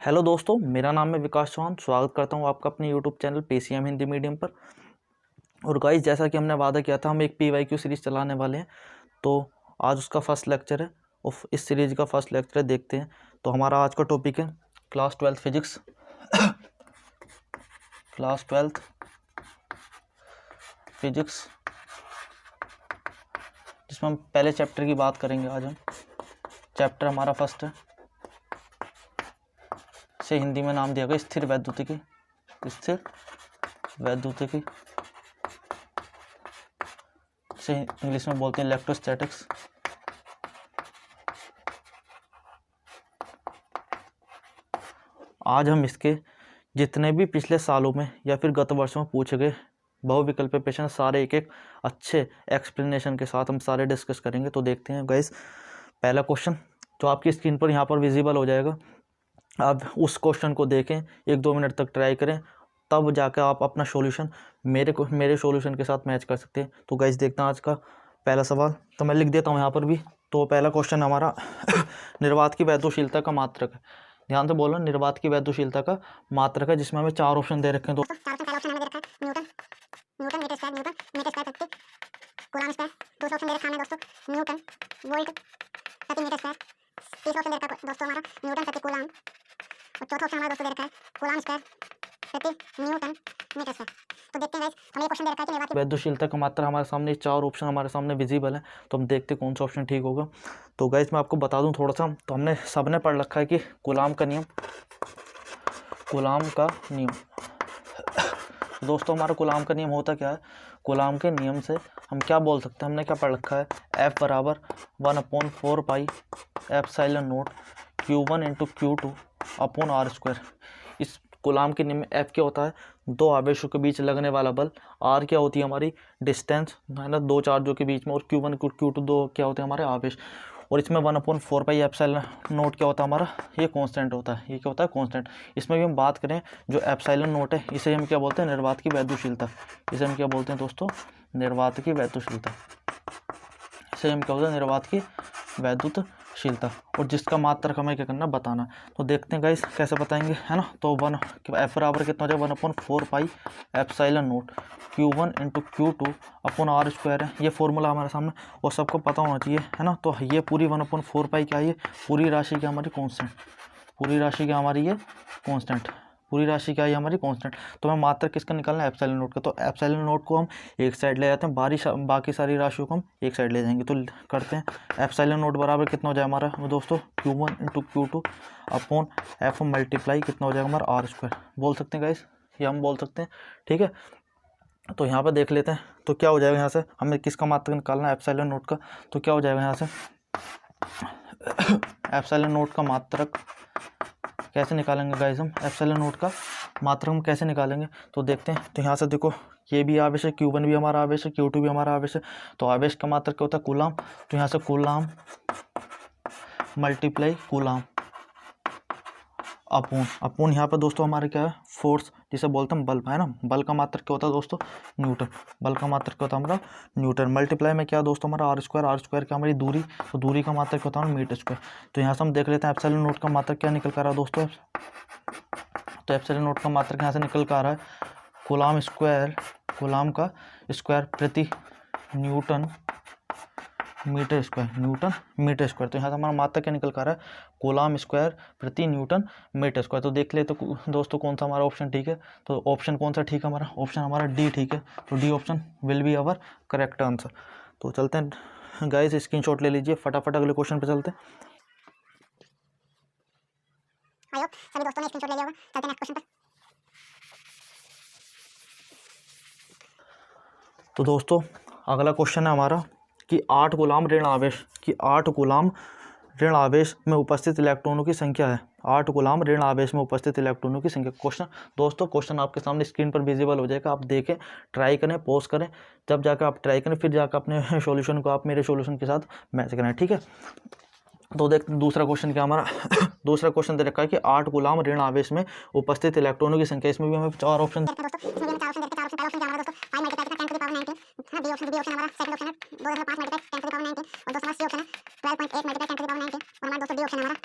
Hello दोस्तों, मेरा नाम है विकास चौहान। स्वागत करता हूं आपका अपने YouTube channel PCM Hindi medium पर। और गाइस, जैसा कि हमने वादा किया था, हम एक पीवाईक्यू सीरीज़ चलाने वाले हैं। तो आज उसका फर्स्ट लेक्चर है और इस सीरीज़ का फर्स्ट लेक्चर है, देखते हैं। तो हमारा आज का टॉपिक है क्लास 12 फिजिक्स क्लास 12 फिजिक्स, जिसमें हम पहले चैप्टर की बात करेंगे। आज हम चैप्टर हमारा फर्स्ट है, से हिंदी में नाम दिया गया स्थिर वैद्युतिकी। स्थिर वैद्युतिकी से इंग्लिश में बोलते हैं इलेक्ट्रोस्टैटिक्स। आज हम इसके जितने भी पिछले सालों में या फिर गत वर्षों में पूछे गए बहुविकल्पीय प्रश्न, सारे एक एक अच्छे एक्सप्लेनेशन के साथ हम सारे डिस्कस करेंगे। तो देखते हैं गाइस, पहला क्वेश्चन जो आपकी स्क्रीन पर यहाँ पर विजिबल हो जाएगा, आप उस क्वेश्चन को देखें, 1-2 मिनट तक ट्राई करें, तब जाकर आप अपना सॉल्यूशन मेरे सॉल्यूशन के साथ मैच कर सकते हैं। तो गाइस, देखते हैं आज का पहला सवाल। तो मैं लिख देता हूँ यहाँ पर भी। तो पहला क्वेश्चन हमारा निर्वात की वैद्युशीलता का मात्रक है। ध्यान से बोलो, निर्वात की वैद्युशीलता का मात्रक है, जिसमें हमें 4 ऑप्शन दे रखे हैं। तो पहला ऑप्शन हमें दे रखा है newton, newton meter square, newton meter square प्रति कूलम स्क्वायर। दूसरा ऑप्शन दे रखा है दोस्तों न्यूटन वोल्ट प्रति मीटर स्क्वायर। तीसरा ऑप्शन दे रखा है दोस्तों हमारा न्यूटन प्रति कूलम। और चौथा ऑप्शन हमारा दोस्तों दे रखा है कूलम स्क्वायर प्रति न्यूटन मीटर स्क्वायर। तो देखते हैं गाइस, हमें ये क्वेश्चन दे रखा है कि निर्वात की वैद्युशीलता का मात्रा हमारे सामने 4 ऑप्शन हमारे सामने विजिबल है। तो हम देखते हैं कौन सा ऑप्शन ठीक होगा। तो गाइस, मैं आपको बता दूं थोड़ा सा। तो हमने सबने पढ़ रखा है कि कूलाम का नियम, कूलाम का नियम। दोस्तों, हमारा कूलाम का नियम होता क्या है? कूलाम के नियम से हम क्या बोल सकते हैं? हमने क्या पढ़ रखा है? F बराबर 1/4 pi epsilon note Q1 into Q2 upon R square. इस कूलाम के नियम में F क्या होता है? 2 आवेशों के बीच लगने वाला बल। R क्या होती है? हमारी डिस्टेंस है ना, 2 चार्जों के बीच में। और Q1 Q2 2 क्या होते हैं? हमारे आवेश। और इसमें 1/4 पाई एप्सिलॉन नोट क्या होता है? हमारा ये कांस्टेंट होता है। ये क्या होता है? कांस्टेंट। इसमें भी हम बात करें, जो एप्सिलॉन नोट है, इसे हम क्या बोलते हैं? निर्वात की वैद्युशीलता। इसे हम क्या बोलते हैं दोस्तों? निर्वात की वैद्युशीलता। इसे हम क्या बोलते हैं? निर्वात की वैद्युतशीलता। और जिसका मात्रक हमें क्या करना? बताना। तो देखते हैं गाइस कैसे बताएंगे, है ना। तो F बराबर कितना हो जाएगा? 1/4 pi epsilon note Q1 into Q2 upon R square है। ये फॉर्मूला हमारे सामने और सबको पता होना चाहिए, है ना। तो ये पूरी 1/4 पाई क्या है? ये पूरी राशि क्या हमारी? कांस्टेंट। पूरी राशि क्या हमारी? ये कांस्टेंट। पूरी राशि क्या है? हमारी कांस्टेंट। तो हमें मात्रक किसका निकालना है? एप्सिलॉन नोट का। तो एप्सिलॉन नोट को हम एक साइड ले जाते हैं, बाकी सारी राशियों को हम एक साइड ले जाएंगे। तो करते हैं, एप्सिलॉन नोट बराबर कितना हो जाए हमारा दोस्तों? Q1 into Q2 upon F multiply कितना हो जाएगा हमारा? R square. बोल सकते हैं गाइस, ये हम बोल सकते हैं, ठीक है। तो यहाँ पर देख लेते हैं, तो क्या हो जाएगा यहाँ से? हमें किसका मात्रक निकालना है? एप्सिलॉन नोट का। तो क्या हो जाएगा यहाँ से? एप्सिलॉन नोट का मात्रक कैसे निकालेंगे गाइस हम? एप्सिलॉन नोट का मात्रक हम कैसे निकालेंगे? तो देखते हैं। तो यहाँ से देखो, ये भी आवेश है, Q1 भी हमारा आवेश है, Q2 भी हमारा आवेश है। तो आवेश का मात्रक क्या होता है? कूलाम। तो यहाँ से कूलाम मल्टीप्लाई कूलाम अपॉन यहाँ पर दोस्तों हमारे क्या है? फोर्स, जिसे बोलते हैं बल, है ना। बल का मात्रक क्या होता है दोस्तों? न्यूटन। बल का मात्रक क्या होता है हमारा? न्यूटन। मल्टीप्लाई में क्या दोस्तों? हमारा R स्क्वायर। R स्क्वायर क्या हमारी दूरी, तो दूरी का मात्रक क्या होता है? Meter square. तो यहाँ से हम देख लेते हैं एप्सिलॉन नोट का मात्रक क्या निकल कर रहा है दोस्तों। तो एप्सिलॉन नोट का मात्रक यहाँ से निकल कर आ रहा है कूलाम स्क्वायर, कूलाम का स्क्वायर प्रति newton meter square, newton meter square. तो यहाँ से हमारा मात्रक क्या निकल कर रहा है? कूलाम स्क्वायर प्रति न्यूटन मीटर स्क्वायर। तो देख ले तो दोस्तों, कौन सा हमारा ऑप्शन ठीक है? तो ऑप्शन कौन सा ठीक है हमारा? ऑप्शन हमारा डी ठीक है। तो D option will be our correct answer. तो चलते हैं गाइस, स्क्रीनशॉट ले लीजिए, फटाफट अगले क्वेश्चन पे चलते हैं। आई होप सभी दोस्तों ने स्क्रीनशॉट ले लिया होगा। चलते हैं नेक्स्ट क्वेश्चन पर। तो दोस्तों, अगला क्वेश्चन है हमारा कि 8 कूलाम ऋण आवेश की 8 कूलाम ऋण आवेश में उपस्थित इलेक्ट्रॉनों की संख्या है। 8 कूलाम ऋण आवेश में उपस्थित इलेक्ट्रॉनों की संख्या। क्वेश्चन आपके सामने स्क्रीन पर विजिबल हो जाएगा। आप देखें, ट्राई करें, पॉज करें, जब जाकर आप ट्राई करें, फिर जाकर अपने सॉल्यूशन को आप मेरे सॉल्यूशन के साथ मैच करें, ठीक है। तो देख, दूसरा क्वेश्चन क्या हमारा दूसरा क्वेश्चन दे रखा है कि 8 कूलाम ऋण आवेश में उपस्थित इलेक्ट्रॉनों की संख्या। इसमें भी हमें 4 ऑप्शन दोस्तों इसमें भी हमें 4 ऑप्शन दे रखे हैं। 4 ऑप्शन पहला ऑप्शन क्या हमारा दोस्तों 5 मल्टीप्लाई करके 10 टू द पावर 19, हां। बी ऑप्शन हमारा सेकंड ऑप्शन है 2.5 मल्टीप्लाई 10 टू द पावर 19। और दोस्तों हमारा सी ऑप्शन है 12.8 मल्टीप्लाई 10 टू द पावर 19। और हमारा दोस्तों डी ऑप्शन है हमारा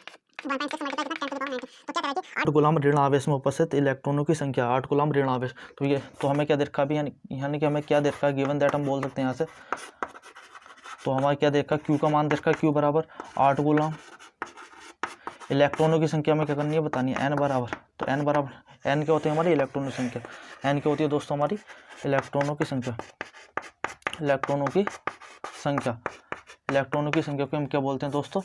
1.6 मल्टीप्लाई करके 10 टू द पावर 19। तो क्या करें कि 8 कूलम ऋण आवेश में उपस्थित इलेक्ट्रॉनों की संख्या, 8 कूलम ऋण आवेश। तो ये तो हमें क्या दे रखा अभी, यानी कि हमें क्या दे रखा है, गिवन दैट हम बोल सकते हैं यहाँ से। तो हमारा क्या देखा, क्यू का मान दे रखा, क्यू बराबर 8 कूलम, इलेक्ट्रॉनों की संख्या में क्या करनी है बतानी है, एन बराबर। तो एन बराबर, एन क्या होती है हमारी इलेक्ट्रॉनों की संख्या, एन क्या होती है दोस्तों हमारी इलेक्ट्रॉनों की संख्या, इलेक्ट्रॉनों की संख्या, इलेक्ट्रॉनों की संख्या को हम क्या बोलते हैं दोस्तों,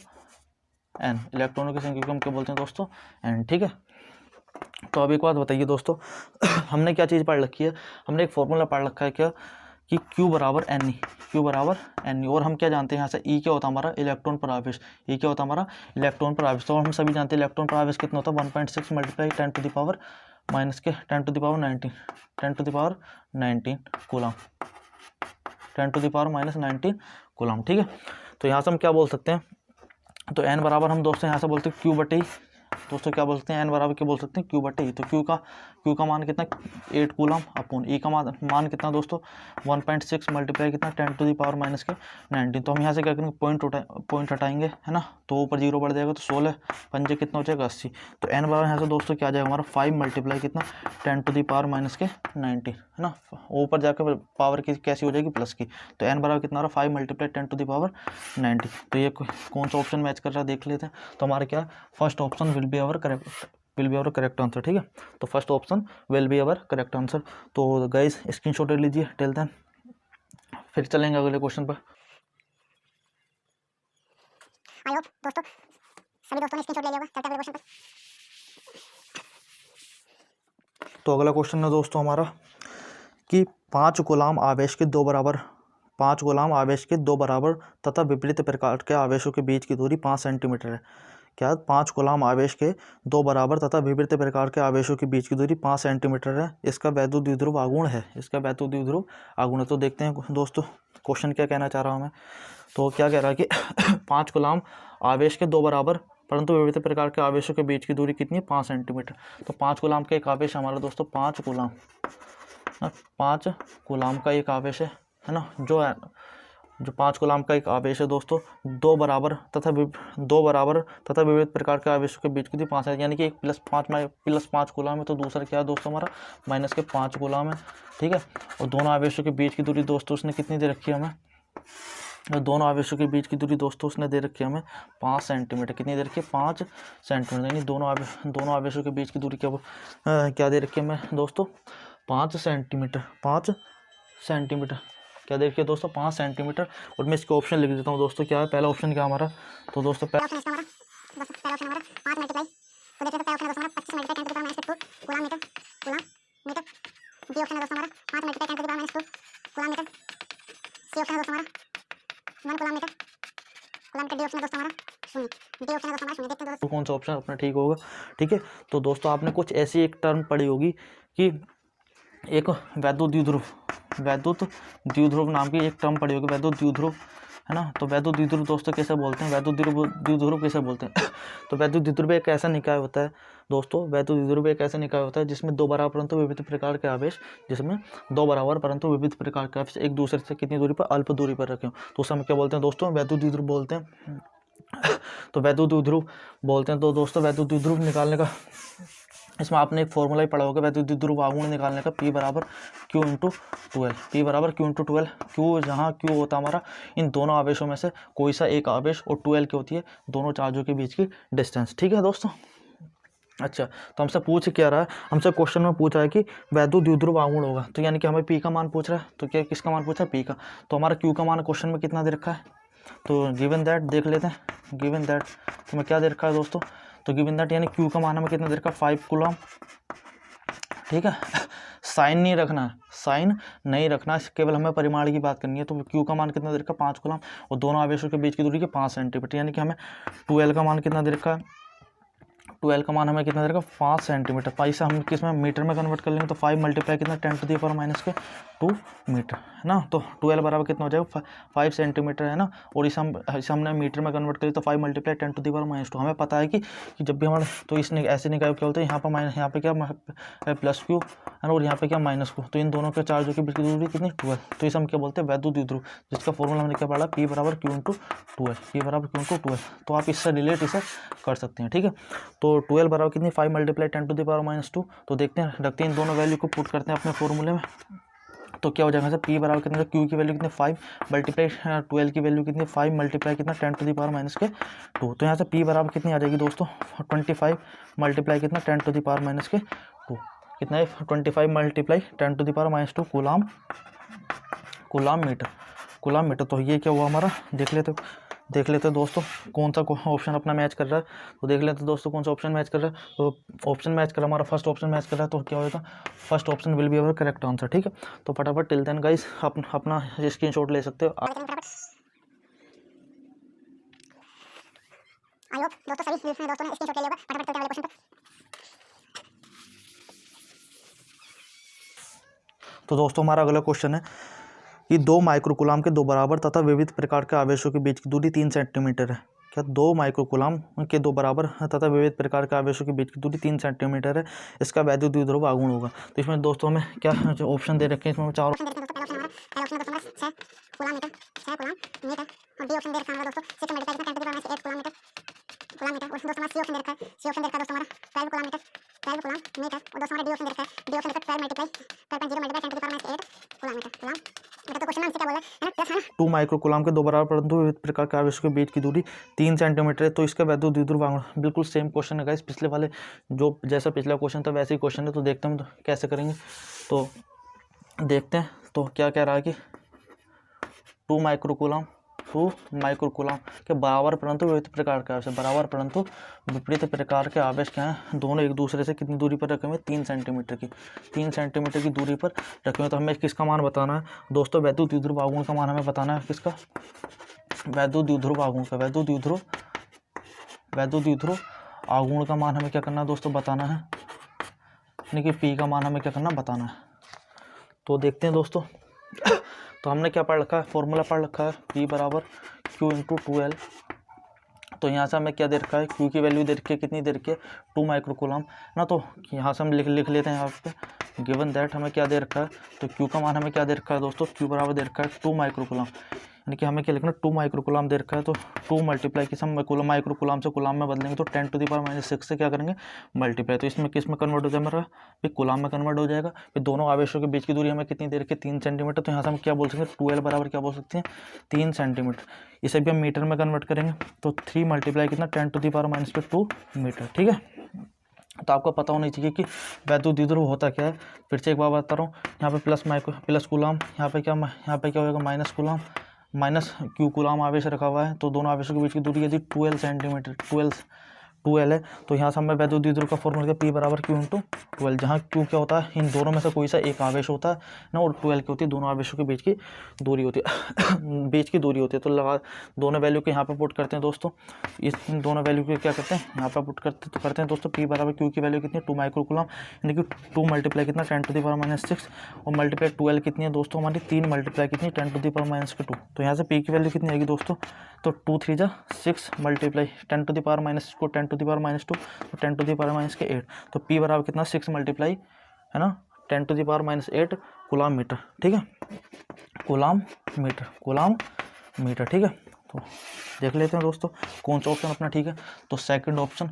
एन, इलेक्ट्रॉनों की संख्या को हम क्या बोलते हैं दोस्तों, एन। ठीक है, तो अब एक बात बताइए दोस्तों, हमने क्या चीज़ पढ़ रखी है, हमने एक फॉर्मूला पढ़ रखा है क्या, कि Q बराबर एन ई, क्यू बराबर एन ई, और हम क्या जानते हैं यहाँ से, E क्या होता है हमारा इलेक्ट्रॉन पर आवेश, E क्या होता है हमारा इलेक्ट्रॉन पर आवेश। तो हम सभी जानते हैं इलेक्ट्रॉन पर आवेश कितना होता है, 1.6 multiply 10 to the power minus के 10 to the power 19, 10 to the power 19 coulomb, 10 to the power minus 19 coulomb. ठीक है, तो यहाँ से हम क्या बोल सकते हैं, तो एन बराबर हम दोस्तों यहाँ से बोलते हैं क्यू बटे, दोस्तों क्या बोलते हैं, एन बराबर क्या बोल सकते हैं, क्यू बटे। तो क्यू का मान कितना 8 कूलम अपॉन ई का मान कितना दोस्तों 1.6 मल्टीप्लाई कितना 10 टू द पावर माइनस के 19। तो हम यहाँ से क्या करेंगे, पॉइंट हटाएंगे है ना, तो ऊपर 0 बढ़ जाएगा, तो 16 पंजे कितना हो जाएगा 80। तो एन बराबर यहाँ से दोस्तों क्या आ जाएगा हमारा 5 मल्टीप्लाई कितना 10 टू द पावर माइनस के 19 है ना, ऊपर जाकर पावर की कैसी हो जाएगी प्लस की। तो एन बराबर कितना हो रहा है 5 मल्टीप्लाई 10 टू द पावर 90। तो ये कौन सा ऑप्शन मैच कर रहा है देख लेते हैं। तो हमारा क्या first option will be our correct answer. ठीक है, तो first option will be our correct answer. तो गाइस स्क्रीनशॉट ले लीजिए, टिल देन फिर चलेंगे अगले क्वेश्चन पर। आई होप दोस्तों सभी दोस्तों ने स्क्रीनशॉट ले लिया होगा। चलते हैं अगले क्वेश्चन पर। तो अगला क्वेश्चन है दोस्तों हमारा कि 5 कूलम आवेश के दो बराबर तथा विपरीत प्रकार के आवेशों के बीच की दूरी 5 सेंटीमीटर है। क्या 5 कूलम आवेश के 2 बराबर तथा विपरीत प्रकार के आवेशों के बीच की दूरी 5 सेंटीमीटर है। इसका वैद्युत द्विध्रुव आघूर्ण है, तो देखते हैं दोस्तों क्वेश्चन क्या कहना चाह रहा हूँ मैं। तो क्या कह रहा है कि 5 कूलम आवेश के 2 बराबर परंतु विविध प्रकार के आवेशों के बीच की दूरी कितनी है 5 सेंटीमीटर। तो 5 कूलम का एक आवेश हमारा दोस्तों 5 कूलम का एक आवेश है ना, जो 5 कूलम का एक आवेश है दोस्तों, 2 बराबर तथा विविध प्रकार के आवेशों के बीच की दूरी 5 है, यानी कि एक +5 कूलम है, तो दूसरा क्या है दोस्तों हमारा -5 कूलम है। ठीक है, और दोनों आवेशों के बीच की दूरी दोस्तों उसने कितनी दे रखी है हमें, दोनों आवेशों के बीच की दूरी दोस्तों उसने दे रखी है हमें 5 सेंटीमीटर। कितनी दे रखी है 5 सेंटीमीटर, यानी दोनों आवेशों के बीच की दूरी क्या दे रखी है हमें दोस्तों 5 सेंटीमीटर क्या दे रखी है दोस्तों 5 सेंटीमीटर। और मैं इसके ऑप्शन लिख देता हूँ दोस्तों, क्या है पहला ऑप्शन क्या हमारा, तो दोस्तों पहला ऑप्शन हमारा 5 मल्टीप्लाई, तो देखते हैं पहला ऑप्शन हमारा 25 multiply 10 to the power -2 coulomb metre. B option है दोस्तों हमारा 5 multiply 10 to the power -2 coulomb metre. C option है दोस्तों हमारा 1 कूलम मीटर। डी ऑप्शन है दोस्तों हमारा 0। डी ऑप्शन है दोस्तों हमारा 0। देखते हैं दोस्तों कौन सा ऑप्शन अपना ठीक होगा। ठीक है, तो दोस्तों आपने कुछ ऐसी एक टर्म पढ़ी होगी कि एक वैद्युत द्विध्रुव नाम की एक टर्म पड़ी होगी, वैद्युत द्विध्रुव है ना। तो वैद्युत द्विध्रुव दोस्तों कैसे बोलते हैं, द्विध्रुव कैसे बोलते हैं तो वैद्युत द्विध्रुव एक ऐसा निकाय होता है दोस्तों, वैद्युत द्विध्रुव एक ऐसा निकाय होता है जिसमें 2 बराबर परंतु विविध प्रकार के आवेश एक दूसरे से कितनी दूरी पर, अल्प दूरी पर रखे हो, तो उसे हम क्या बोलते हैं दोस्तों वैद्युत द्विध्रुव बोलते हैं। तो वैद्युत द्विध्रुव बोलते हैं। तो दोस्तों वैद्युत द्विध्रुव निकालने का, इसमें आपने एक फॉर्मूला ही पढ़ा होगा वैद्युत द्विध्रुव आघूर्ण निकालने का, P बराबर Q × 12। Q जहाँ Q होता हमारा इन दोनों आवेशों में से कोई सा एक आवेश, और 12 की होती है दोनों चार्जों के बीच की डिस्टेंस। ठीक है दोस्तों, अच्छा तो हमसे पूछ क्या रहा है, हमसे क्वेश्चन में पूछा है कि वैद्युत द्विध्रुव आघूर्ण होगा, तो यानी कि हमें P का मान पूछ रहा है, तो क्या किसका मान पूछा है P का। तो हमारा Q का मान क्वेश्चन में कितना दे रखा है, तो गिवन दैट देख लेते हैं। गिवन दैट तो मैं क्या दे रखा है दोस्तों, तो गिवन दैट यानी Q का मान हमें कितना दे रखा है 5 कूलम। ठीक है, साइन नहीं रखना, केवल हमें परिमाण की बात करनी है। तो Q का मान कितना दे रखा है 5 कूलम, और दोनों आवेशों के बीच की दूरी के 5 सेंटीमीटर, यानी कि हमें 12 का मान कितना दे रखा है, 12 का मान हमें कितना दे रखा है 5 सेंटीमीटर। 5 से हम किस में मीटर में कन्वर्ट कर लेंगे, तो 5 मल्टीप्लाई कितना 10 टू द पावर -2 मीटर है ना। तो 12 बराबर कितना हो जाएगा 5 सेंटीमीटर है ना, और इसे हमने मीटर में कन्वर्ट करी तो 5 मल्टीप्लाई 10 टू द पावर -2। हमें पता है कि जब भी हमारे तो इसने ऐसे निकाय क्या होता है, यहाँ पे क्या +Q है ना, और यहाँ पे क्या -Q, तो इन दोनों के चार्जों के बीच की दूरी कितनी 12। तो इसे हम क्या बोलते हैं वैद्युत द्विध्रुव, जिसका फॉर्मूला हमने क्या पढ़ा P बराबर Q × 12। तो आप इससे रिलेट इसे कर सकते हैं। ठीक है, तो तो 12 बराबर कितनी 5 मल्टीप्लाई 10⁻²। तो देखते हैं, रखते हैं इन दोनों वैल्यू को पुट करते हैं अपने फॉर्मूले में। तो क्या हो जाएगा सर, पी बराबर कितना, क्यू की वैल्यू कितनी 5 मल्टीप्लाई 12 की वैल्यू कितनी 5 मल्टीप्लाई कितना 10⁻²। तो यहाँ से पी बराबर कितनी आ जाएगी दोस्तों 25 मल्टीप्लाई कितना 10⁻²। कितना है 25 मल्टीप्लाई 10⁻² कूलाम मीटर। तो ये क्या हुआ हमारा, देख लेते दोस्तों कौन सा ऑप्शन अपना मैच कर रहा है। तो देख लेते दोस्तों कौन सा ऑप्शन मैच कर रहा है। तो ऑप्शन मैच कर रहा है हमारा, फर्स्ट ऑप्शन मैच कर रहा है। तो क्या होगा, first option will be our correct answer. ठीक है, तो फटाफट टिल देन गाइस अपना स्क्रीनशॉट ले सकते हो। आई होप दोस्तों सभी दोस्तों ने स्क्रीनशॉट ले लिया होगा। फटाफट चलते हैं अगले क्वेश्चन पर। तो दोस्तों हमारा अगला क्वेश्चन है कि 2 माइक्रोकूलाम के 2 बराबर तथा विविध प्रकार के आवेशों के बीच की दूरी 3 सेंटीमीटर है। क्या 2 माइक्रोकूलाम के 2 बराबर तथा विविध प्रकार के आवेशों के बीच की दूरी 3 सेंटीमीटर है, इसका वैद्युत द्विध्रुव आघूर्ण होगा। तो इसमें दोस्तों हमें क्या जो ऑप्शन दे रखे हैं, इसमें 4 ऑप्शन दे रखे हैं दोस्तों। पहला ऑप्शन हमारा 6 कूलाम मीटर, 6 कूलाम मीटर। और बी ऑप्शन दे रखा है हमारा दोस्तों 6 मल्टीप्लाई कितना 10⁻8 कूलाम मीटर। और दोस्तों हमारा सी ऑप्शन दे रखा है, सी ऑप्शन दे रखा है दोस्तों हमारा 12 कूलाम मीटर, 12 कूलाम मीटर। और दोस्तों हमारा डी ऑप्शन दे रखा है, डी ऑप्शन दे रखा है 12 मल्टीप्लाई 10⁻8 कूलाम मीटर कूलाम। तो क्वेश्चन हमसे क्या बोला है ना, प्लस है ना 2 माइक्रोकूलाम के 2 बराबर परंतु विविध प्रकार के आवेशों के बीच की दूरी 3 सेंटीमीटर है। तो इसका वैद्युत द्विध्रुव आघूर्ण बिल्कुल सेम क्वेश्चन है गाइस, पिछले वाले जो जैसा पिछला क्वेश्चन था वैसे ही क्वेश्चन है। तो देखते हैं तो कैसे करेंगे। तो देखते हैं तो क्या कह रहा है कि 2 माइक्रोकूलाम के बराबर परंतु विपरीत प्रकार के आवेश, बराबर परंतु विपरीत प्रकार के आवेश क्या हैं, दोनों एक दूसरे से कितनी दूरी पर रखे हुए 3 सेंटीमीटर की दूरी पर रखे हुए। तो हमें किसका मान बताना है दोस्तों, वैद्युत द्विध्रुव आघूर्ण का मान हमें बताना है। किसका, वैद्युत द्विध्रुव आघूर्ण का, वैद्युत द्विध्रुव आघूर्ण का मान हमें क्या करना है दोस्तों, बताना है। यानी कि पी का मान हमें क्या करना, बताना है। तो देखते हैं दोस्तों तो हमने क्या पढ़ रखा है, फॉर्मूला पढ़ रखा है P बराबर Q इंटू 2L। तो यहाँ से हमें क्या दे रखा है, Q की वैल्यू दे रखी है, कितनी दे रखी है 2 माइक्रोकूलाम ना। तो यहाँ से हम लिख लेते हैं यहाँ पे गिवन दैट हमें क्या दे रखा है। तो Q का मान हमें क्या दे रखा है दोस्तों, Q बराबर दे रखा है 2 माइक्रोकूलाम। यानी कि हमें क्या लिखना, 2 माइक्रोकूलाम दे रखा है। तो 2 मल्टीप्लाई किस हम माइक्रोकूलाम से कूलाम में बदलेंगे तो 10⁻6 से क्या करेंगे, मल्टीप्लाई। तो इसमें किस में कन्वर्ट हो जाएगा, फिर कूलाम में कन्वर्ट हो जाएगा। फिर दोनों आवेशों के बीच की दूरी हमें कितनी दे रखी है 3 सेंटीमीटर। तो यहाँ से हम क्या बोल सकते हैं, 2L बराबर क्या बोल सकते हैं 3 सेंटीमीटर। इसे भी हम मीटर में कन्वर्ट करेंगे तो 3 मल्टीप्लाई कितना 10⁻2 मीटर। ठीक है, तो आपको पता होना चाहिए कि वैद्युत द्विध्रुव होता क्या है। फिर से एक बार बता रहा हूँ, यहाँ पे प्लस कूलाम, यहाँ पे क्या होगा minus coulomb, minus Q coulomb आवेश रखा हुआ है। तो दोनों आवेशों के बीच की दूरी यदि 12 सेंटीमीटर 12 है। तो यहाँ से हमें वैद्युत द्विध्रुव का फॉर्मूला P बराबर Q इंटू 12, जहाँ Q क्या होता है, इन दोनों में से कोई सा एक आवेश होता है ना, और 12 की होती है दोनों आवेशों के बीच की दूरी होती है बीच की दूरी होती है। तो लगा दोनों वैल्यू को यहाँ पे पुट करते हैं दोस्तों, इस दोनों वैल्यू को क्या करते हैं यहाँ पे पुट करते हैं दोस्तों। P बराबर Q की वैल्यू कितनी 2 माइक्रोकूलाम, यानी कि 2 मल्टीप्लाई कितना 10⁻6 और मल्टीप्लाई 12 कितनी है दोस्तों हमारी 3 मल्टीप्लाई कितनी 10⁻2। तो यहाँ से P की वैल्यू कितनी आएगी दोस्तों, तो 2 3 जा 6 मल्टीप्लाई 10⁻6 को 10⁻2 तो 10⁻8। तो P बराबर कितना 6 मल्टीप्लाई है ना 10⁻8 कूलाम मीटर। ठीक है, कूलाम मीटर। ठीक है, तो देख लेते हैं दोस्तों कौन सा ऑप्शन अपना ठीक है। तो second option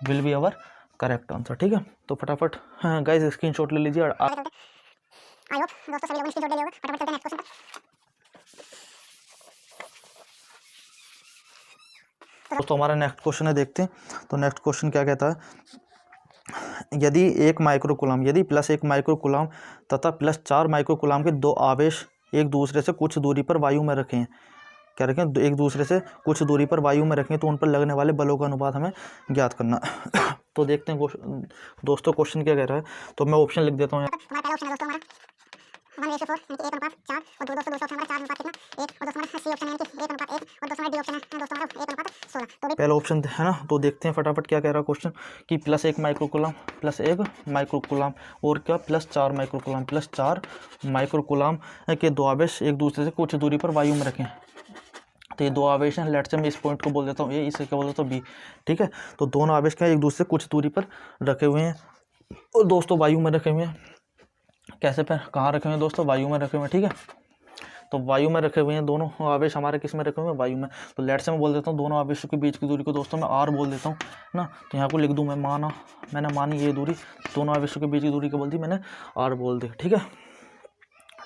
will be our correct answer. ठीक है, तो फटाफट गाइस स्क्रीनशॉट ले लीजिए। आई होप दोस्तों सभी लोगों ने स्क्रीनशॉट ले लिया होगा। फटाफट चलते हैं नेक्स्ट क्वेश्चन पर। दोस्तों हमारा नेक्स्ट क्वेश्चन है, देखते हैं। तो नेक्स्ट क्वेश्चन क्या कहता है, यदि प्लस 1 माइक्रोकूलाम तथा प्लस 4 माइक्रोकूलाम के 2 आवेश एक दूसरे से कुछ दूरी पर वायु में रखें, क्या रखें, एक दूसरे से कुछ दूरी पर वायु में रखें, तो उन पर लगने वाले बलों का अनुपात हमें ज्ञात करना तो देखते हैं दोस्तों क्वेश्चन क्या कह रहा है। तो मैं ऑप्शन लिख देता हूँ। हमारा पहला ऑप्शन है दोस्तों हमारा 1:4 यानी कि 1:4 और दोस्तों दूसरा ऑप्शन हमारा 4 अनुपात कितना 1 और दोस्तों हमारा सी ऑप्शन यानी कि 1:1 और दोस्तों हमारा डी ऑप्शन है दोस्तों हमारा 1:16। तो भी पहला ऑप्शन है ना। तो देखते हैं फटाफट क्या कह रहा है क्वेश्चन कि प्लस 1 माइक्रोकूलाम और क्या प्लस 4 माइक्रोकूलाम के 2 आवेश एक दूसरे से कुछ दूरी पर वायु में रखें। तो ये 2 आवेश हैं, लेट से मैं इस पॉइंट को बोल देता हूँ ए, इसे क्या बोल देता हूँ बी। ठीक है, तो दोनों आवेश क्या एक दूसरे से कुछ दूरी पर रखे हुए हैं और दोस्तों वायु में रखे हुए हैं। कैसे पे कहाँ रखे हुए हैं दोस्तों, वायु में रखे हुए हैं। ठीक है, तो वायु में रखे हुए हैं दोनों आवेश हमारे, किस में रखे हुए हैं, वायु में। तो लेट से मैं बोल देता हूँ दोनों आवेशों के बीच की दूरी को दोस्तों मैं आर बोल देता हूँ ना। तो यहाँ को लिख दूँ मैं, मैंने मानी ये दूरी, दोनों आवेशों के बीच की दूरी क्या बोल दी मैंने, आर बोल दी। ठीक है,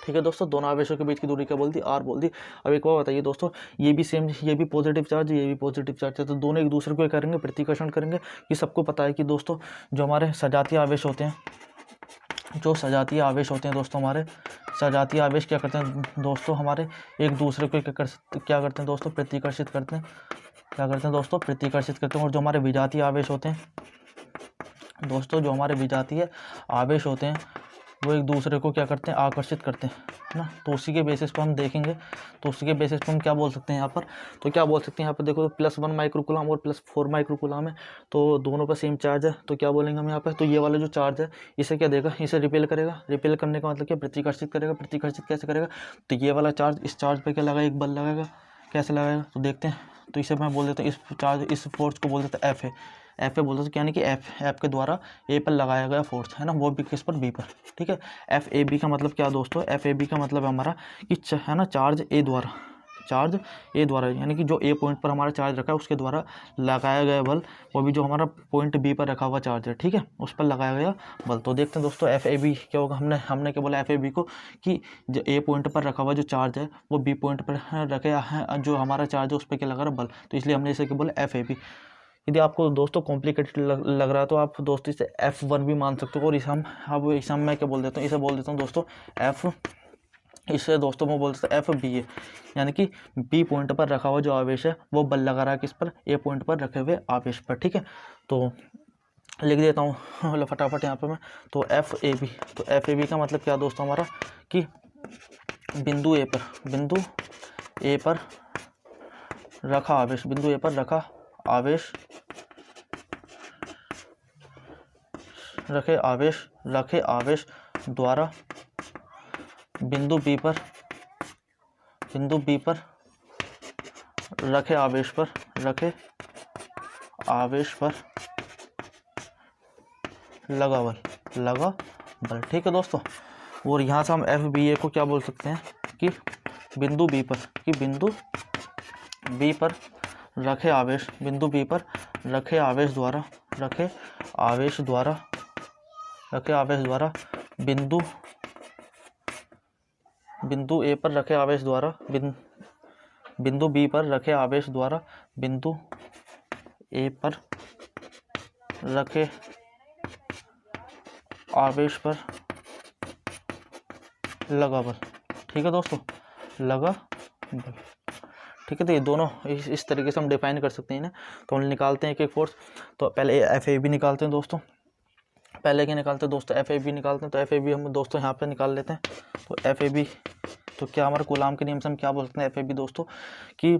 ठीक है दोस्तों, दोनों आवेशों के बीच की दूरी क्या बोल दी, आर बोल दी। अब एक बार बताइए दोस्तों, ये भी सेम, ये भी पॉजिटिव चार्ज, ये भी पॉजिटिव चार्ज है, तो दोनों एक दूसरे को करेंगे, प्रतिकर्षण करेंगे। ये सबको पता है कि दोस्तों जो हमारे सजातीय आवेश होते हैं, जो सजातीय आवेश होते हैं दोस्तों, हमारे सजातीय आवेश क्या करते हैं दोस्तों, हमारे एक दूसरे को क्या करते हैं दोस्तों, प्रतिकर्षित करते हैं। क्या करते हैं दोस्तों, प्रतिकर्षित करते हैं। और जो हमारे विजातीय आवेश होते हैं दोस्तों, जो हमारे विजातीय आवेश होते हैं वो एक दूसरे को क्या करते हैं, आकर्षित करते हैं ना। तो उसी के बेसिस पर हम देखेंगे, तो उसी के बेसिस पर हम क्या बोल सकते हैं यहाँ पर, तो क्या बोल सकते हैं यहाँ पर देखो, तो +1 माइक्रोकूलम और +4 माइक्रोकूलम है, तो दोनों पर सेम चार्ज है। तो क्या बोलेंगे हम यहाँ पर, तो ये वाला जो चार्ज है इसे क्या देगा, इसे रिपेल करेगा। रिपेल करने का मतलब क्या, प्रतिकर्षित करेगा। प्रतिकर्षित कैसे करेगा, तो ये वाला चार्ज इस चार्ज पर क्या लगाएगा, एक बल लगाएगा। कैसे लगाएगा, तो देखते हैं। तो इसे मैं बोल देता हूँ, इस चार्ज, इस फोर्स को बोल देता है एफ है। एफ ए बोलते हैं, यानी कि एफ के द्वारा ए पर लगाया गया फोर्स है ना, वो भी किस पर, बी पर। ठीक है, एफ ए बी का मतलब क्या दोस्तों, एफ ए बी का मतलब है हमारा कि है ना, चार्ज ए द्वारा, चार्ज ए द्वारा, यानी कि जो ए पॉइंट पर हमारा चार्ज रखा है उसके द्वारा लगाया गया बल, वो भी जो हमारा पॉइंट बी पर रखा हुआ चार्ज है, ठीक है, उस पर लगाया गया बल। तो देखते हैं दोस्तों एफ ए बी क्या होगा। हमने क्या बोला एफ ए बी को, कि जो ए पॉइंट पर रखा हुआ जो चार्ज है वो बी पॉइंट पर रखे है, जो हमारा चार्ज है उस पर क्या लगा रहा बल, तो इसलिए हमने इसे क्या बोला, एफ ए बी। यदि आपको दोस्तों कॉम्प्लिकेटेड लग रहा है तो आप दोस्तों इसे F1 भी मान सकते हो। और इसे हम मैं क्या बोल देता हूँ, इसे बोल देता हूँ दोस्तों F, इसे दोस्तों मैं बोल देता हूँ FB है, यानी कि B पॉइंट पर रखा हुआ जो आवेश है वो बल लगा रहा है किस पर, A पॉइंट पर रखे हुए आवेश पर। ठीक है, तो लिख देता हूँ फटाफट यहाँ पर मैं, तो FAB, तो FAB का मतलब क्या दोस्तों हमारा, कि बिंदु A पर रखा आवेश, बिंदु A पर रखा आवेश, रखे आवेश द्वारा बिंदु B पर रखे आवेश पर लगा बल। ठीक है दोस्तों, और यहाँ से हम FBA को क्या बोल सकते हैं, कि बिंदु B पर रखे आवेश, बिंदु B पर रखे आवेश द्वारा बिंदु A पर रखे आवेश द्वारा बिंदु B पर रखे आवेश द्वारा बिंदु A पर रखे आवेश पर लगा बल। ठीक है दोस्तों, लगा बल। ठीक है, तो ये दोनों इस तरीके से हम डिफाइन कर सकते हैं ना। तो हम निकालते हैं एक एक फोर्स। तो पहले FAB निकालते हैं दोस्तों, पहले क्या निकालते हैं दोस्तों, FAB निकालते हैं। तो FAB हम दोस्तों यहाँ पे निकाल लेते हैं। तो FAB, तो क्या हमारे कूलाम के नियम से हम क्या बोल सकते हैं FAB दोस्तों, कि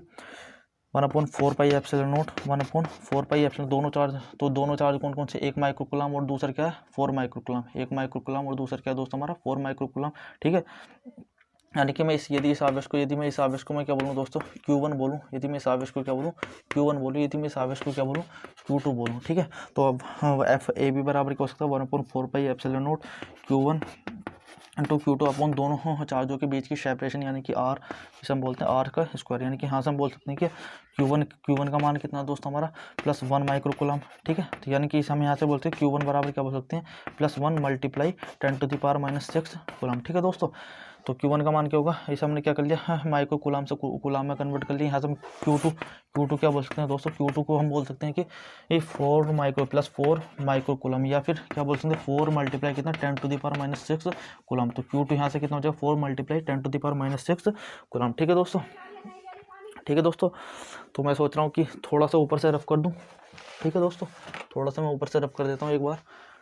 1/4πε0, 1/4πε, दोनों चार्ज, तो दोनों चार्ज कौन कौन से, 1 माइक्रोकूलम और दूसरा क्या है 4 माइक्रोकूलम, 1 माइक्रोकूलम और दूसरा क्या है दोस्तों हमारा 4 माइक्रोकूलम। ठीक है, यानी कि मैं यदि मैं इस आवेश को मैं क्या बोलूँ दोस्तों, Q1 बोलूँ, यदि मैं इस आवेश को क्या बोलूँ, Q1 बोलूँ, यदि मैं इस आवेश को क्या बोलूँ, Q2 बोलूँ। ठीक है, तो अब FAB बराबर क्या हो सकता है, 1/4πε0 Q1 इंटू Q2 अपॉन दोनों चार्जों के बीच की सेपरेशन, यानी कि R, जिसे हम बोलते हैं R का स्क्वायर, यानी कि यहाँ से हम बोल सकते हैं कि Q1 का मान कितना दोस्तों हमारा +1 माइक्रोकूलम। ठीक है, तो यानी कि हम यहाँ से बोलते हैं Q1 बराबर क्या बोल सकते हैं, +1 × 10⁻⁻6 कूलम। ठीक है दोस्तों, तो Q1 का मान क्या होगा, इसे हमने क्या कर लिया, माइक्रो कूलम से कूलम में कन्वर्ट कर लिया। यहाँ से हम Q2 क्या बोल सकते हैं दोस्तों, Q2 को हम बोल सकते हैं कि ये 4 माइक्रो कूलम, या फिर क्या बोल सकते हैं 4 × कितना 10⁻⁻6 कूलम। तो Q2 यहाँ से कितना हो जाएगा 4 × 10⁻⁻6 कूलम। ठीक है दोस्तों, तो मैं सोच रहा हूँ कि थोड़ा सा ऊपर से रफ कर दूँ। ठीक है दोस्तों, थोड़ा सा मैं ऊपर से रफ कर देता हूँ एक बार।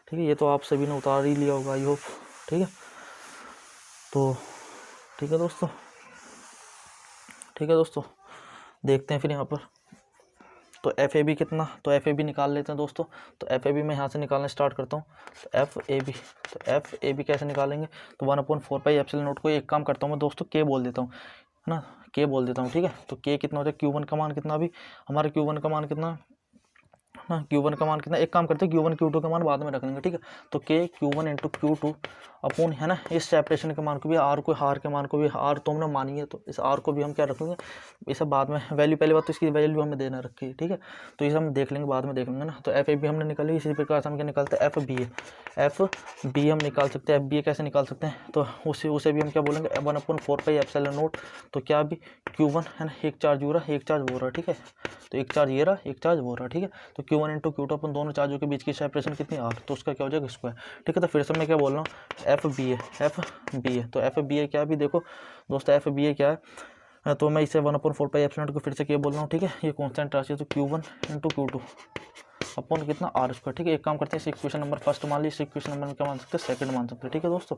ठीक है, ये तो आप सभी ने उतार ही लिया होगा आई होप। ठीक है, तो ठीक है दोस्तों, देखते हैं फिर यहाँ पर। तो FAB कितना, तो FAB निकाल लेते हैं दोस्तों। तो FAB मैं यहाँ से निकालना स्टार्ट करता हूँ। तो FAB कैसे निकालेंगे, तो 1/4πε0 को एक काम करता हूँ मैं दोस्तों, K बोल देता हूँ, है ना, K बोल देता हूँ। ठीक है, तो K कितना हो जाए, Q1 का मान कितना, अभी हमारे Q1 का मान कितना ना Q1 का मान कितना, एक काम करते हैं Q1 Q2 का मान बाद में रख लेंगे, ठीक है। तो K Q1 into Q2 upon है ना इस सेपरेशन के मान को भी, R के मान को भी, R तो हमने मानी है, तो इस R को भी हम क्या रखेंगे, इसे बाद में वैल्यू, पहली बात तो इसकी वैल्यू हमें देना रखी है, ठीक है। तो इसे हम देख लेंगे, बाद में देख लेंगे ना। तो FAB हमने निकाली, इसी प्रकार से हम क्या निकालते हैं FB हम निकाल सकते हैं। FBA कैसे निकाल सकते हैं, तो उसे भी हम क्या बोलेंगे 1/4πε0। तो क्या भी Q1 है ना, एक चार्ज हो रहा, एक चार्ज हो रहा, ठीक है। तो एक चार्ज ये रहा, एक चार्ज वो रहा, ठीक है। तो Q1 इंटू Q2 अपन दोनों चार्जों के बीच की सेपरेशन कितनी R, तो उसका क्या हो जाएगा स्क्वायर, ठीक है। तो फिर से मैं क्या बोल रहा हूँ FBA। तो FBA क्या भी देखो दोस्तों, FBA क्या है, तो मैं इसे 1/4πε0 को फिर से क्या बोल रहा हूँ, ठीक है। ये कॉन्स्टेंट राशि है, तो Q1 इंटू Q2 अपन कितना R स्क्वायर, ठीक है। एक काम करते हैं, इस इक्वेशन नंबर फर्स्ट मान ली, इस इक्वेशन नंबर में क्या मान सकते हैं, सेकंड मान सकते हैं, ठीक है दोस्तों।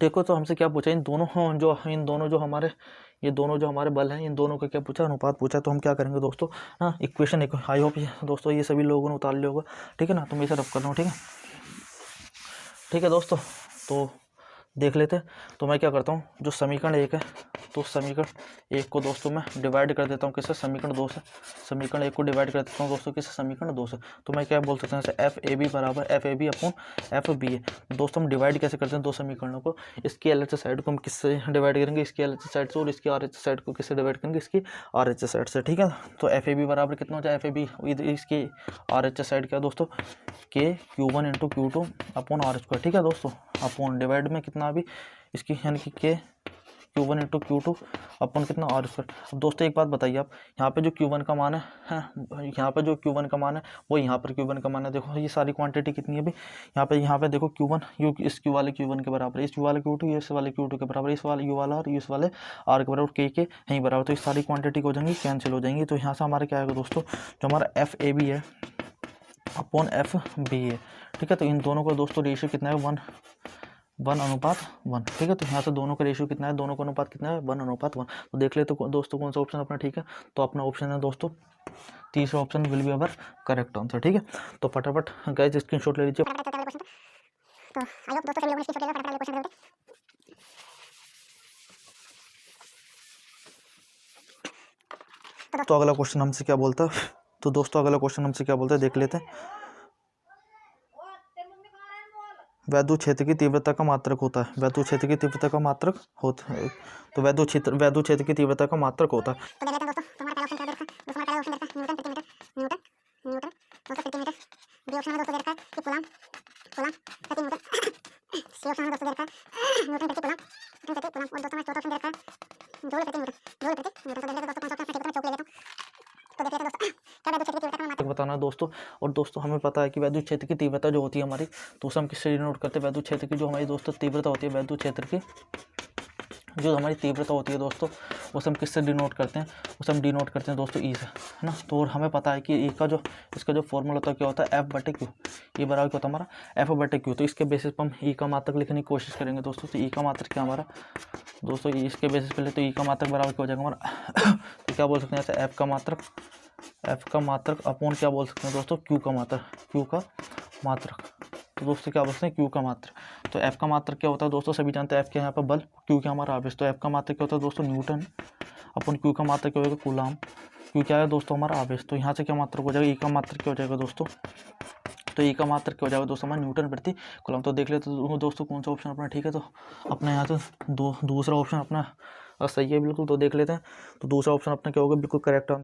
देखो तो हमसे क्या पूछा, इन दोनों जो हमारे बल हैं, इन दोनों का क्या पूछा, अनुपात पूछा। तो हम क्या करेंगे दोस्तों, हाँ इक्वेशन एक, आई होप दोस्तों ये सभी लोगों ने उतार लिया होगा, ठीक है ना। तो मैं इसे रफ कर रहा हूँ, ठीक है दोस्तों। तो देख लेते हैं। तो मैं क्या करता हूँ, जो समीकरण 1 है, तो समीकरण 1 को दोस्तों मैं डिवाइड कर देता हूँ किससे, समीकरण 2 से। समीकरण 1 को डिवाइड कर देता हूँ दोस्तों किससे, समीकरण 2 से। तो मैं क्या बोल सकता हूँ, जैसे FAB बराबर FAB अपॉन FBA। दोस्तों हम डिवाइड कैसे करते हैं दो समीकरणों को, इसकी LHS साइड को हम किससे डिवाइड करेंगे, इसकी LHS साइड से, और इसकी RHS साइड को किससे डिवाइड करेंगे, इसकी RHS साइड से, ठीक है। तो FAB बराबर कितना हो जाए, FAB इसकी RHS साइड क्या है दोस्तों, K Q1 into Q2 upon R square, ठीक है दोस्तों। अपॉन डिवाइड में कितना भी इसकी, यानी कि K Q1 इंटू Q2 अपन कितना R स्क्वायर। अब दोस्तों एक बात बताइए आप, यहाँ पे जो Q1 का मान है, यहाँ पे जो Q1 का मान है वो यहाँ पर Q1 का मान है। देखो ये सारी क्वांटिटी कितनी है भाई, यहाँ पे देखो Q1 इस Q वाले Q1 के बराबर, इस Q वाले Q2 इस वाले Q2 के बराबर, इस वाले U वाला और इस वाले R के बराबर, K यहीं बराबर। तो इस सारी क्वांटिटी हो जाएंगी, कैंसिल हो जाएंगी। तो यहाँ से हमारा क्या आएगा दोस्तों, जो हमारा FAB है अपॉन FBA, ठीक है। तो इन दोनों का दोस्तों रेशियो कितना है, 1:1, ठीक है। तो यहाँ से दोनों का रेशियो कितना है, दोनों का अनुपात कितना है, 1:1। तो देख ले तो दोस्तों कौन सा ऑप्शन अपना ठीक है। तो अपना ऑप्शन है दोस्तों तीसरा option will be our correct answer, ठीक है। तो फटाफट गाइस स्क्रीनशॉट ले लीजिए। तो आई होप दोस्तों सभी लोगों ने स्क्रीनशॉट ले लिया, फटाफट क्वेश्चन करते हैं। तो अगला क्वेश्चन हमसे क्या बोलता है, तो दोस्तों अगला क्वेश्चन हमसे क्या बोलता है देख लेते हैं। वैद्युत क्षेत्र की तीव्रता का मात्रक होता है, वैद्युत क्षेत्र की तीव्रता का मात्रक होता है। तो वैद्युत क्षेत्र की तीव्रता का मात्रक होता है। तो देख लेते हैं दोस्तों, हमारा पहला ऑप्शन क्या दे रखा है, दोस्तों हमारा पहला ऑप्शन दे रखा है न्यूटन प्रति मीटर, बी ऑप्शन में दोस्तों दे रखा है कि कूलम प्रति मीटर, सी ऑप्शन में दोस्तों दे रखा है न्यूटन प्रति कूलम, और दोस्तों हमारा चौथा ऑप्शन दे रखा है जूल प्रति मीटर। तो देख लेते हैं दोस्तों कौन सा ऑप्शन सही है, मैं चौक ले लेता हूँ। तो देख लेते हैं दोस्तों, क्या वैद्युत क्षेत्र की तीव्रता का मात्रक बताना दोस्तों। और दोस्तों हमें पता है कि वैद्युत क्षेत्र की तीव्रता जो होती है हमारी, तो उसे हम किससे डिनोट करते हैं, वैद्युत क्षेत्र की जो हमारी दोस्तों तीव्रता होती है, वैद्युत क्षेत्र की जो हमारी तीव्रता होती है दोस्तों, उसे हम किससे डिनोट करते हैं, उसे हम डिनोट करते हैं दोस्तों ई से, है ना। तो हमें पता है कि ई का जो इसका जो फॉर्मूला होता है क्या होता है, F/Q। ये बराबर क्या होता है हमारा, F/Q। तो इसके बेसिस पर हम ई का मात्रक लिखने की कोशिश करेंगे दोस्तों। तो ई का मात्रक क्या हमारा दोस्तों, इसके बेसिस पर ले तो ई का मात्रक बराबर क्या हो जाएगा हमारा तो क्या बोल सकते हैं, जैसे F का मात्रक अपॉन क्या बोल सकते हैं दोस्तों, Q का मात्रक। तो दोस्तों क्या बोलते हैं, Q का मात्रक। तो F का मात्रक क्या होता है दोस्तों, सभी जानते हैं F के यहाँ पर बल, Q क्या हमारा आवेश। तो F का मात्रक क्या होता है दोस्तों, न्यूटन अपन Q का मात्रक क्या होगा, कूलाम। Q क्या है दोस्तों, हमारा आवेश। तो यहाँ से क्या मात्रक हो जाएगा, E का मात्रक क्या हो जाएगा दोस्तों, तो E का मात्रक क्या हो जाएगा दोस्तों, हमारा न्यूटन प्रति कूलम। तो देख लेते तो दोस्तों कौन सा ऑप्शन अपना ठीक है। तो अपना यहाँ तो दूसरा ऑप्शन अपना सही है बिल्कुल। तो देख लेते हैं, तो दूसरा ऑप्शन अपना क्या होगा, बिल्कुल करेक्ट